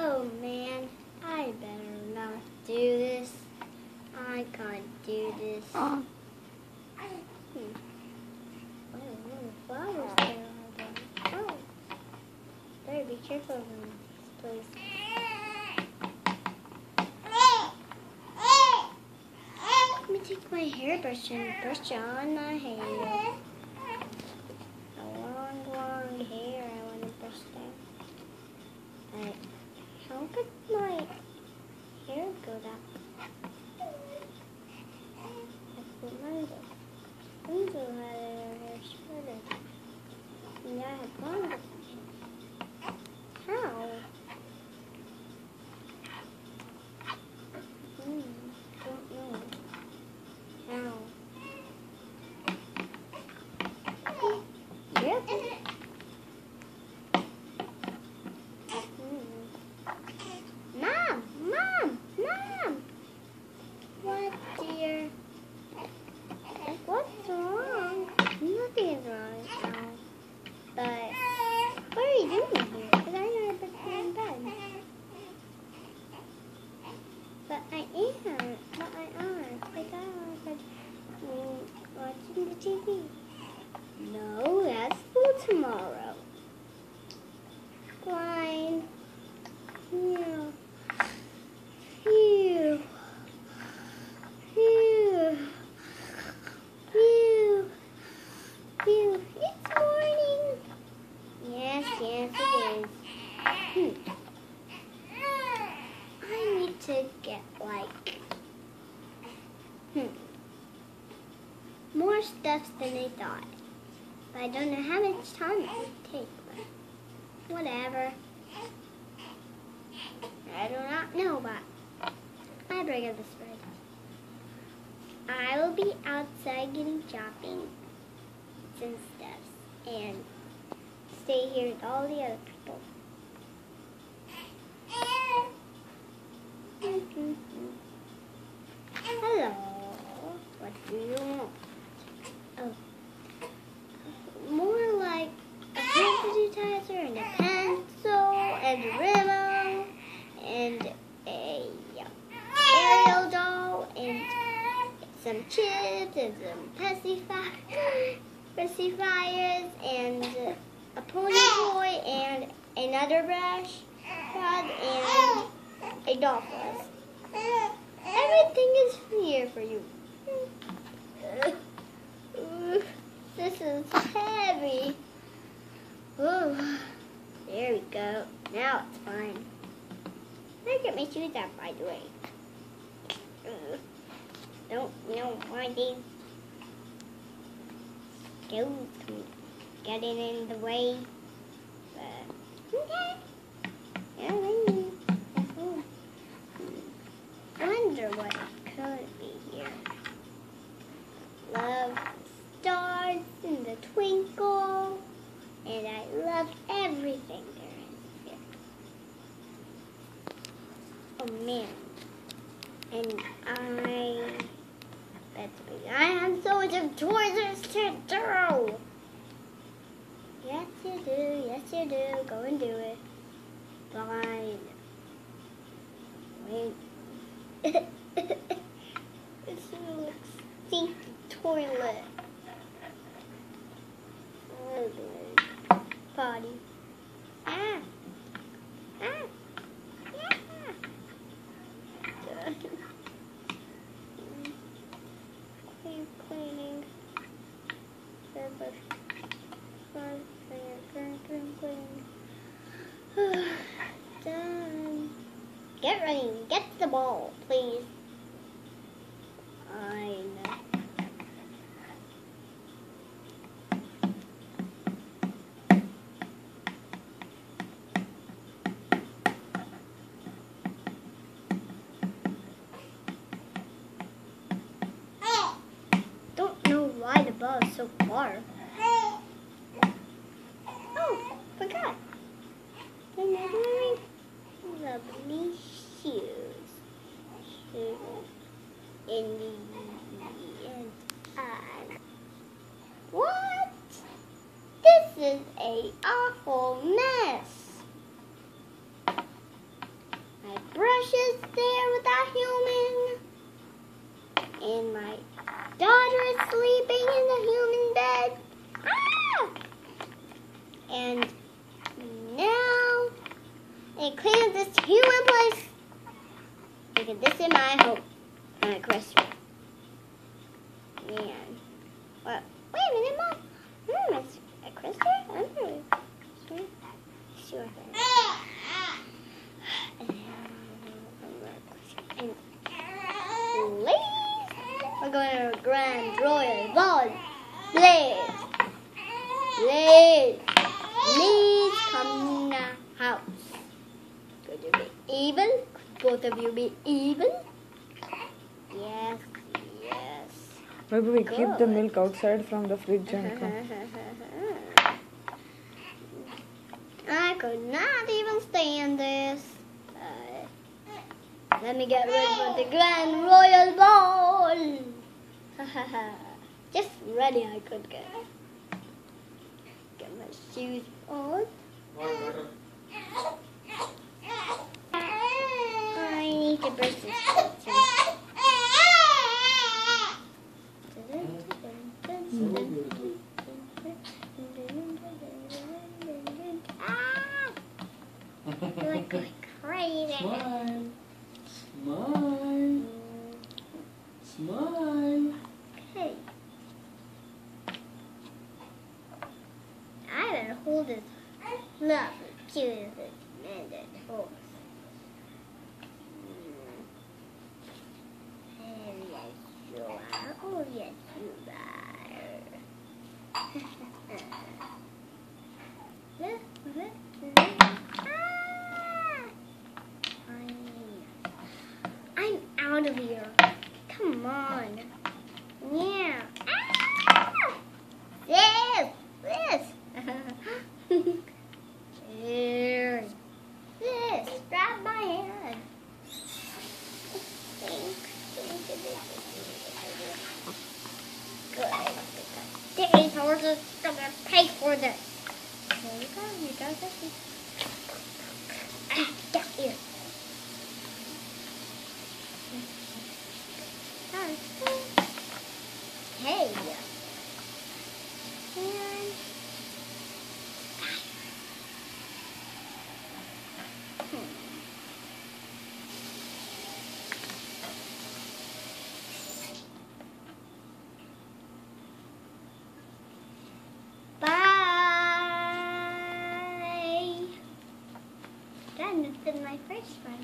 Oh man, I better not do this. I can't do this. Oh, flowers there are. Oh, better be careful in this place. Let me take my hairbrush and brush on my hair. A long hair I want to brush down. But how could my hair go down? Lindsay had her hair shorter. And I had longer hair. How? Don't know. How? Yep. Mom! What, dear? What's wrong? Nothing is wrong now. But what are you doing here? Because I know you're supposed to be in bed. But I am. Like I was watching the TV. No, that's for tomorrow. Fine. Yeah. Phew. It's morning. Yes, it is. I need to get more stuff than I thought. But I don't know how much time it would take. But whatever. I do not know, but I bring up the spread. I will be outside getting shopping and stuff and stay here with all the other people. Hello. What do you want? Oh. More like a hand sanitizer and a pencil and a Remo and a Ariel doll and some chips and some pacifiers and a pony toy and another brush rod and a doll fuzz. Everything is here for you. This is heavy. Ooh, there we go. Now it's fine. I get my shoes off, by the way. Don't know why they go getting in the way. But okay. Yeah, I wonder what it could be here. Love the stars and the twinkle, and I love everything there is here. Oh man. And I have so much of toys to do. Yes you do, go and do it. Fine. Wait. This looks stinky toilet. Potty. Yeah. Cleaning. Done. Get ready. Get the ball, please. I know. Don't know why the ball is so far. Oh, forgot. I'm wearing lovely shoes. In the what? This is an awful mess. My brush is there with a human. And my daughter is sleeping in the human bed. Ah! And now I clean this human place. Look at this in my home. My Christmas. Man. Well, wait a minute, Mom. It's a Christmas? Sure. And ladies, we're going to a grand royal ball. Please. Please come in the house. Could you be evil? Could both of you be evil? Yes. Maybe we keep the milk outside from the fridge and come. I could not even stand this. Let me get rid of the grand royal ball. Just ready I could get. Get my shoes on. I need to brush this teeth. Like crazy. Smile. Okay. I gotta hold this. Look, cute as a minute. Oh. Yes, you are. Oh, yes, you I'm out of here. Come on. Yeah. Ah! This. Here. This. Grab my hand. Good. Daddy's horses gonna pay for this. There you go. You got this. Get here. Hey. Bye. That has been my first one.